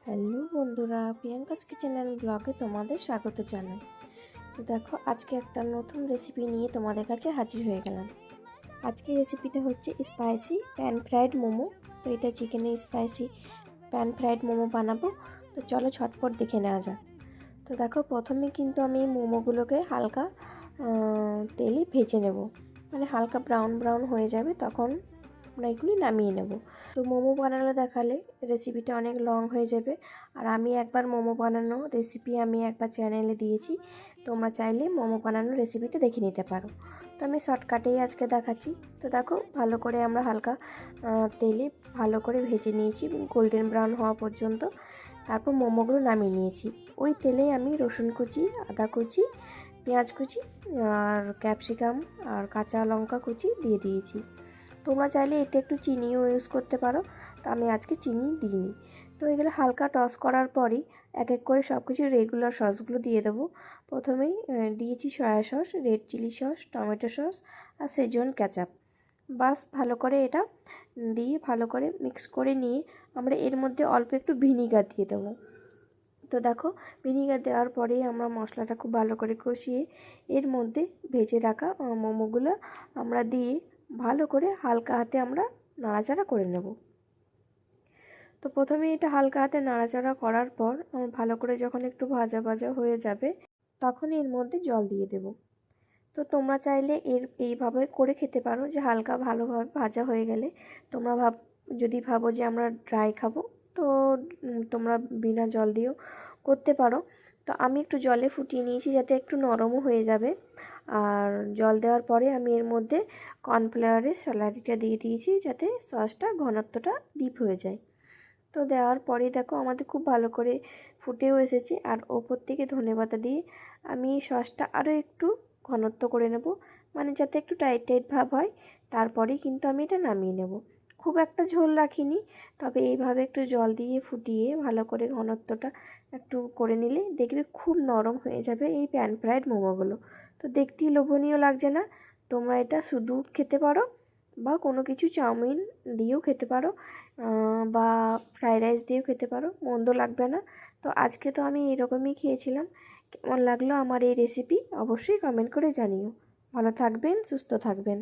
Hello বন্ধুরা, Priyanka's kitchen and ব্লগে তোমাদের স্বাগত জানাই। তো দেখো, আজকে একটা নতুন রেসিপি নিয়ে তোমাদের কাছে হাজির হয়ে গেলাম। আজকে রেসিপিটা হচ্ছে স্পাইসি প্যান ফ্রাইড মোমো। তো এটা চিকেনের স্পাইসি প্যান ফ্রাইড মোমো বানাবো। তো চলো ঝটপট দেখে নেওয়া যাক। তো দেখো, প্রথমে কিন্তু আমি মোমোগুলোকে হালকা তেলে ভেজে নেব, মানে হালকা ব্রাউন ব্রাউন হয়ে যাবে, তখন আমরা এগুলি নামিয়ে নেব। তো মোমো বানানো দেখালে রেসিপিটা অনেক লং হয়ে যাবে। আর আমি একবার মোমো বানানো রেসিপি আমি একবার চ্যানেলে দিয়েছি, তোমরা চাইলে মোমো বানানোর রেসিপিটা দেখে নিতে পারো। তো আমি শর্টকাটেই আজকে দেখাচ্ছি। তো দেখো, ভালো করে আমরা হালকা তেলে ভালো করে ভেজে নিয়েছি গোল্ডেন ব্রাউন হওয়া পর্যন্ত। তারপর মোমোগুলো নামিয়ে নিয়েছি। ওই তেলেই আমি রসুন কুচি, আদা কুচি, পেঁয়াজ কুচি আর ক্যাপসিকাম আর কাঁচা লঙ্কা কুচি দিয়ে দিয়েছি। তোমরা চাইলে এতে একটু চিনিও ইউজ করতে পারো, তো আমি আজকে চিনি দিইনি। তো এগুলো হালকা টস করার পরই এক এক করে সব কিছু রেগুলার সসগুলো দিয়ে দেবো। প্রথমেই দিয়েছি soya sauce, red chilli sauce, tomato sauce আর সেজওয়ান কেচাপ। বাস ভালো করে এটা দিয়ে ভালো করে মিক্স করে নিয়ে আমরা এর মধ্যে অল্প একটু ভিনিগার দিয়ে দেবো। তো দেখো, ভিনিগার দেওয়ার পরেই আমরা মশলাটা খুব ভালো করে কষিয়ে এর মধ্যে ভেজে রাখা মোমোগুলো আমরা দিয়ে ভালো করে হালকা হাতে আমরা নাড়াচাড়া করে নেব। তো প্রথমে এটা হালকা হাতে নাড়াচাড়া করার পর ভালো করে যখন একটু ভাজা ভাজা হয়ে যাবে, তখন এর মধ্যে জল দিয়ে দেব। তো তোমরা চাইলে এইভাবে করে খেতে পারো, যে হালকা ভালোভাবে ভাজা হয়ে গেলে তোমরা যদি ভাবো যে আমরা ড্রাই খাবো, তো তোমরা বিনা জল দিয়েও করতে পারো। তো আমি একটু জলে ফুটিয়ে নিয়েছি যাতে একটু নরমও হয়ে যাবে। আর জল দেওয়ার পরে আমি এর মধ্যে কর্নফ্লাওয়ারের স্যালারিটা দিয়ে দিয়েছি যাতে সসটা ঘনত্বটা ডিপ হয়ে যায়। তো দেওয়ার পরেই দেখো, আমাদের খুব ভালো করে ফুটেও এসেছে। আর ওপর থেকে ধনেপাতা দিয়ে আমি সসটা আরও একটু ঘনত্ব করে নেব, মানে যাতে একটু টাইট টাইট ভাব হয়। তারপরেই কিন্তু আমি এটা নামিয়ে নেব। খুব একটা ঝোল রাখিনি, তবে এইভাবে একটু জল দিয়ে ফুটিয়ে ভালো করে ঘনত্বটা একটু করে নিলে দেখবে খুব নরম হয়ে যাবে এই প্যান ফ্রাইড মোমোগুলো। তো দেখতেই লোভনীয় লাগছে না? তোমরা এটা শুধু খেতে পারো বা কোনো কিছু চাউমিন দিয়েও খেতে পারো, বা ফ্রাইড রাইস দিয়েও খেতে পারো, মন্দ লাগবে না। তো আজকে তো আমি এরকমই খেয়েছিলাম। কেমন লাগলো আমার এই রেসিপি অবশ্যই কমেন্ট করে জানিও। ভালো থাকবেন, সুস্থ থাকবেন।